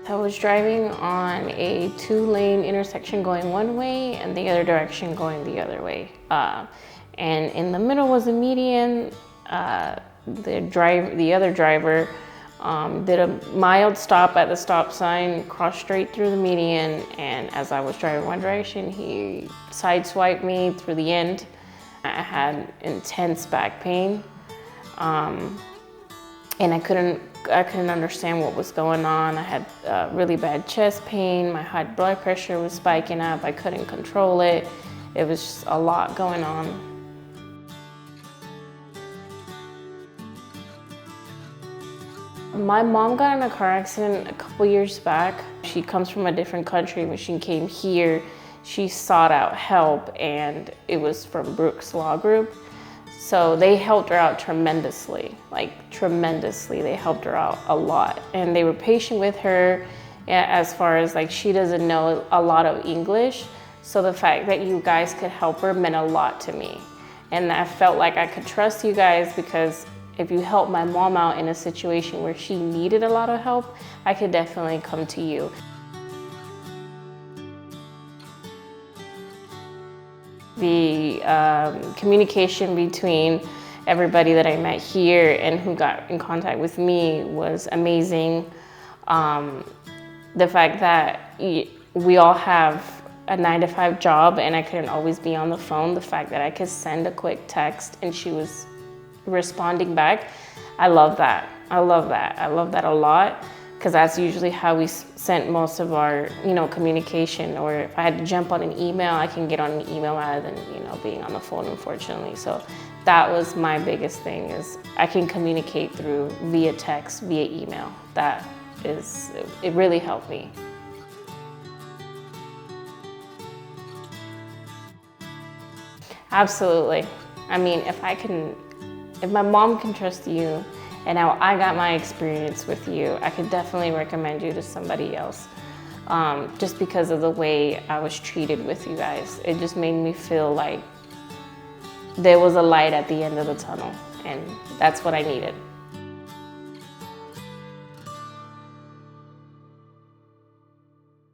I was driving on a 2-lane intersection going one way and the other direction going the other way. And in the middle was a median. The other driver did a mild stop at the stop sign, crossed straight through the median, and as I was driving one direction, he sideswiped me through the end. I had intense back pain, and I couldn't understand what was going on. I had really bad chest pain. My high blood pressure was spiking up. I couldn't control it. It was just a lot going on. My mom got in a car accident a couple years back. She comes from a different country. When she came here, she sought out help, and it was from Brooks Law Group. So they helped her out tremendously, like tremendously. They helped her out a lot. And they were patient with her as far as like she doesn't know a lot of English. So the fact that you guys could help her meant a lot to me. And I felt like I could trust you guys because if you help my mom out in a situation where she needed a lot of help, I could definitely come to you. The communication between everybody that I met here and who got in contact with me was amazing. The fact that we all have a 9-to-5 job and I couldn't always be on the phone, the fact that I could send a quick text and she was responding back, I love that. I love that. I love that a lot because that's usually how we sent most of our, communication. Or if I had to jump on an email, I can get on an email rather than, being on the phone, unfortunately. So that was my biggest thing is I can communicate through via text, via email. It really helped me. Absolutely. I mean, if my mom can trust you and now I got my experience with you, I could definitely recommend you to somebody else. Just because of the way I was treated with you guys. It just made me feel like there was a light at the end of the tunnel, and that's what I needed.